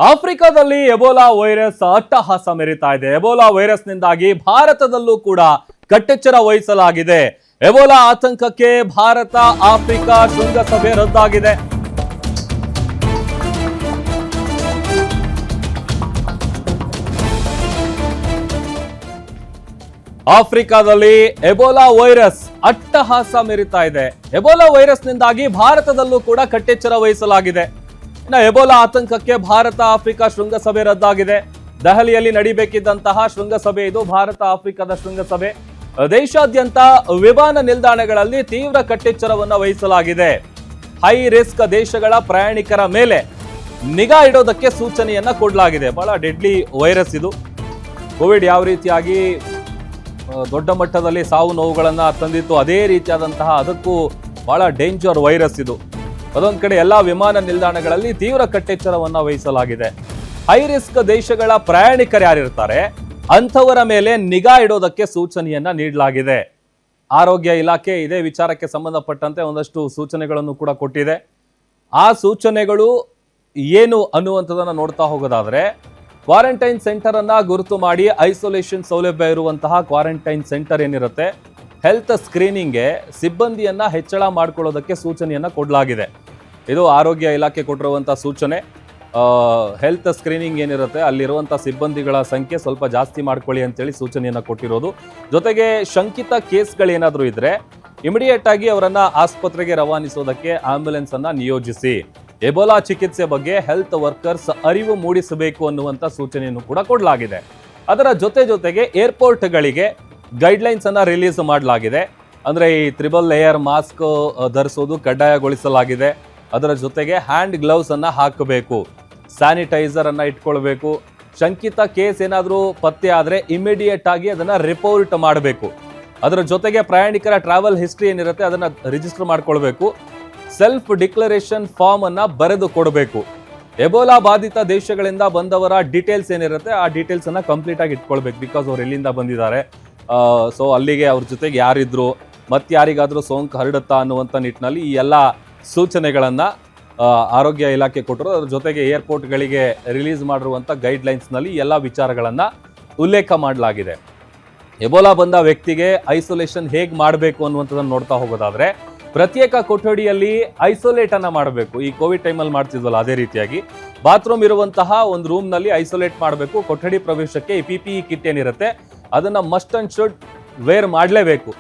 ಆಫ್ರಿಕಾದಲ್ಲಿ Ebola virus ಅಟ್ಟಹಾಸ ಮೆರೀತಾ ಇದೆ. Ebola ವೈರಸ್ನಿಂದಾಗಿ ಭಾರತದಲ್ಲೂ ಕೂಡ ಕಟ್ಟೆಚ್ಚರ ವಹಿಸಲಾಗಿದೆ. ಎಬೋಲಾ ಆತಂಕಕ್ಕೆ ಭಾರತ ಆಫ್ರಿಕಾ ಶೃಂಗಸಭೆ ರದ್ದಾಗಿದೆ. ಆಫ್ರಿಕಾದಲ್ಲಿ ಎಬೋಲಾ ವೈರಸ್ ಅಟ್ಟಹಾಸ ಮೆರೀತಾ ಇದೆ. ಎಬೋಲಾ ವೈರಸ್ನಿಂದಾಗಿ ಭಾರತದಲ್ಲೂ ಕೂಡ ಕಟ್ಟೆಚ್ಚರ ವಹಿಸಲಾಗಿದೆ. ಎಬೋಲಾ ಆತಂಕಕ್ಕೆ ಭಾರತ ಆಫ್ರಿಕಾ ಶೃಂಗಸಭೆ ರದ್ದಾಗಿದೆ. ದೆಹಲಿಯಲ್ಲಿ ನಡೀಬೇಕಿದ್ದಂತಹ ಶೃಂಗಸಭೆ ಇದು, ಭಾರತ ಆಫ್ರಿಕಾದ ಶೃಂಗಸಭೆ. ದೇಶಾದ್ಯಂತ ವಿಮಾನ ನಿಲ್ದಾಣಗಳಲ್ಲಿ ತೀವ್ರ ಕಟ್ಟೆಚ್ಚರವನ್ನು ವಹಿಸಲಾಗಿದೆ. ಹೈ ರಿಸ್ಕ್ ದೇಶಗಳ ಪ್ರಯಾಣಿಕರ ಮೇಲೆ ನಿಗಾ ಇಡೋದಕ್ಕೆ ಸೂಚನೆಯನ್ನ ಕೊಡಲಾಗಿದೆ. ಬಹಳ ಡೆಡ್ಲಿ ವೈರಸ್ ಇದು. ಕೋವಿಡ್ ಯಾವ ರೀತಿಯಾಗಿ ದೊಡ್ಡ ಮಟ್ಟದಲ್ಲಿ ಸಾವು ನೋವುಗಳನ್ನ ತಂದಿತ್ತು, ಅದೇ ರೀತಿಯಾದಂತಹ ಅದಕ್ಕೂ ಬಹಳ ಡೇಂಜರ್ ವೈರಸ್ ಇದು. ಅದೊಂದು ಕಡೆ ಎಲ್ಲ ವಿಮಾನ ನಿಲ್ದಾಣಗಳಲ್ಲಿ ತೀವ್ರ ಕಟ್ಟೆಚ್ಚರವನ್ನ ವಹಿಸಲಾಗಿದೆ. ಹೈ ರಿಸ್ಕ್ ದೇಶಗಳ ಪ್ರಯಾಣಿಕರು ಯಾರಿರ್ತಾರೆ ಅಂಥವರ ಮೇಲೆ ನಿಗಾ ಇಡೋದಕ್ಕೆ ಸೂಚನೆಯನ್ನ ನೀಡಲಾಗಿದೆ. ಆರೋಗ್ಯ ಇಲಾಖೆ ಇದೇ ವಿಚಾರಕ್ಕೆ ಸಂಬಂಧಪಟ್ಟಂತೆ ಒಂದಷ್ಟು ಸೂಚನೆಗಳನ್ನು ಕೂಡ ಕೊಟ್ಟಿದೆ. ಆ ಸೂಚನೆಗಳು ಏನು ಅನ್ನುವಂಥದ್ದನ್ನು ನೋಡ್ತಾ ಹೋಗೋದಾದ್ರೆ, ಕ್ವಾರಂಟೈನ್ ಸೆಂಟರ್ ಅನ್ನ ಗುರುತು ಮಾಡಿ ಐಸೋಲೇಷನ್ ಸೌಲಭ್ಯ ಇರುವಂತಹ ಕ್ವಾರಂಟೈನ್ ಸೆಂಟರ್ ಏನಿರುತ್ತೆ, ಹೆಲ್ತ್ ಸ್ಕ್ರೀನಿಂಗ್ಗೆ ಸಿಬ್ಬಂದಿಯನ್ನ ಹೆಚ್ಚಳ ಮಾಡಿಕೊಳ್ಳೋದಕ್ಕೆ ಸೂಚನೆಯನ್ನ ಕೊಡಲಾಗಿದೆ. ಇದು ಆರೋಗ್ಯ ಇಲಾಖೆ ಕೊಟ್ಟಿರುವಂತಹ ಸೂಚನೆ. ಹೆಲ್ತ್ ಸ್ಕ್ರೀನಿಂಗ್ ಏನಿರುತ್ತೆ ಅಲ್ಲಿರುವಂಥ ಸಿಬ್ಬಂದಿಗಳ ಸಂಖ್ಯೆ ಸ್ವಲ್ಪ ಜಾಸ್ತಿ ಮಾಡ್ಕೊಳ್ಳಿ ಅಂತೇಳಿ ಸೂಚನೆಯನ್ನು ಕೊಟ್ಟಿರೋದು. ಜೊತೆಗೆ ಶಂಕಿತ ಕೇಸ್ಗಳೇನಾದರೂ ಇದ್ರೆ ಇಮಿಡಿಯೇಟ್ ಆಗಿ ಅವರನ್ನ ಆಸ್ಪತ್ರೆಗೆ ರವಾನಿಸೋದಕ್ಕೆ ಆಂಬ್ಯುಲೆನ್ಸ್ ಅನ್ನ ನಿಯೋಜಿಸಿ. ಎಬೋಲಾ ಚಿಕಿತ್ಸೆ ಬಗ್ಗೆ ಹೆಲ್ತ್ ವರ್ಕರ್ಸ್ ಅರಿವು ಮೂಡಿಸಬೇಕು ಅನ್ನುವಂಥ ಸೂಚನೆಯನ್ನು ಕೂಡ ಕೊಡಲಾಗಿದೆ. ಅದರ ಜೊತೆಗೆ ಏರ್ಪೋರ್ಟ್ಗಳಿಗೆ ಗೈಡ್ಲೈನ್ಸ್ ಅನ್ನ ರಿಲೀಸ್ ಮಾಡಲಾಗಿದೆ. ಅಂದ್ರೆ ಈ 3 ಲೇಯರ್ ಮಾಸ್ಕ್ ಧರಿಸೋದು ಕಡ್ಡಾಯಗೊಳಿಸಲಾಗಿದೆ. ಅದರ ಜೊತೆಗೆ ಹ್ಯಾಂಡ್ ಗ್ಲೌಸ್ ಅನ್ನ ಹಾಕಬೇಕು, ಸ್ಯಾನಿಟೈಸರ್ ಅನ್ನ ಇಟ್ಕೊಳ್ಬೇಕು. ಶಂಕಿತ ಕೇಸ್ ಏನಾದರೂ ಪತ್ತೆ ಆದರೆ ಇಮಿಡಿಯೇಟ್ ಆಗಿ ಅದನ್ನ ರಿಪೋರ್ಟ್ ಮಾಡಬೇಕು. ಅದರ ಜೊತೆಗೆ ಪ್ರಯಾಣಿಕರ ಟ್ರಾವೆಲ್ ಹಿಸ್ಟ್ರಿ ಏನಿರುತ್ತೆ ಅದನ್ನ ರಿಜಿಸ್ಟರ್ ಮಾಡ್ಕೊಳ್ಬೇಕು. ಸೆಲ್ಫ್ ಡಿಕ್ಲರೇಷನ್ ಫಾರ್ಮ್ ಅನ್ನ ಬರೆದು ಕೊಡಬೇಕು. ಎಬೋಲಾ ಬಾಧಿತ ದೇಶಗಳಿಂದ ಬಂದವರ ಡೀಟೇಲ್ಸ್ ಏನಿರುತ್ತೆ ಆ ಡೀಟೇಲ್ಸ್ ಅನ್ನ ಕಂಪ್ಲೀಟ್ ಆಗಿ ಇಟ್ಕೊಳ್ಬೇಕು. ಬಿಕಾಸ್ ಅವ್ರು ಎಲ್ಲಿಂದ ಬಂದಿದ್ದಾರೆ, ಸೊ ಅಲ್ಲಿಗೆ ಅವ್ರ ಜೊತೆಗೆ ಯಾರಿದ್ರು, ಮತ್ತೆ ಯಾರಿಗಾದ್ರೂ ಸೋಂಕು ಹರಡುತ್ತಾ ಅನ್ನುವಂಥ ನಿಟ್ಟಿನಲ್ಲಿ ಈ ಎಲ್ಲ ಸೂಚನೆಗಳನ್ನ ಆರೋಗ್ಯ ಇಲಾಖೆ ಕೊಟ್ಟರು. ಅದ್ರ ಜೊತೆಗೆ ಏರ್ಪೋರ್ಟ್ಗಳಿಗೆ ರಿಲೀಸ್ ಮಾಡಿರುವಂಥ ಗೈಡ್ಲೈನ್ಸ್ನಲ್ಲಿ ಎಲ್ಲ ವಿಚಾರಗಳನ್ನ ಉಲ್ಲೇಖ ಮಾಡಲಾಗಿದೆ. ಎಬೋಲಾ ಬಂದ ವ್ಯಕ್ತಿಗೆ ಐಸೋಲೇಷನ್ ಹೇಗೆ ಮಾಡಬೇಕು ಅನ್ನುವಂಥದ್ದನ್ನು ನೋಡ್ತಾ ಹೋಗೋದಾದ್ರೆ, ಪ್ರತ್ಯೇಕ ಕೊಠಡಿಯಲ್ಲಿ ಐಸೋಲೇಟ್ ಅನ್ನ ಮಾಡಬೇಕು. ಈ ಕೋವಿಡ್ ಟೈಮಲ್ಲಿ ಮಾಡ್ತಿದ್ವಲ್ಲ ಅದೇ ರೀತಿಯಾಗಿ ಬಾತ್ರೂಮ್ ಇರುವಂತಹ ಒಂದು ರೂಮ್ನಲ್ಲಿ ಐಸೋಲೇಟ್ ಮಾಡಬೇಕು. ಕೊಠಡಿ ಪ್ರವೇಶಕ್ಕೆ ಈ PPE ಕಿಟ್ ಏನಿರುತ್ತೆ ಅದನ್ನ ಮಸ್ಟ್ ಅಂಡ್ ಶುಡ್ ವೇರ್ ಮಾಡಲೇಬೇಕು.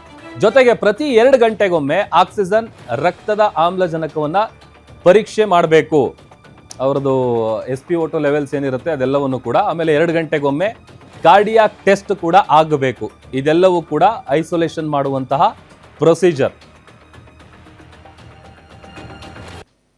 ಜೊತೆಗೆ ಪ್ರತಿ 2 ಗಂಟೆಗೊಮ್ಮೆ ಆಕ್ಸಿಜನ್, ರಕ್ತದ ಆಮ್ಲಜನಕವನ್ನ ಪರೀಕ್ಷೆ ಮಾಡಬೇಕು. ಅವರದು SpO2 ಲೆವೆಲ್ಸ್ ಏನಿರುತ್ತೆ ಅದೆಲ್ಲವನ್ನು ಕೂಡ. ಆಮೇಲೆ 2 ಗಂಟೆಗೊಮ್ಮೆ ಕಾರ್ಡಿಯಾಕ್ ಟೆಸ್ಟ್ ಕೂಡ ಆಗಬೇಕು. ಇದೆಲ್ಲವೂ ಕೂಡ ಐಸೋಲೇಷನ್ ಮಾಡುವಂತಹ ಪ್ರೊಸೀಜರ್.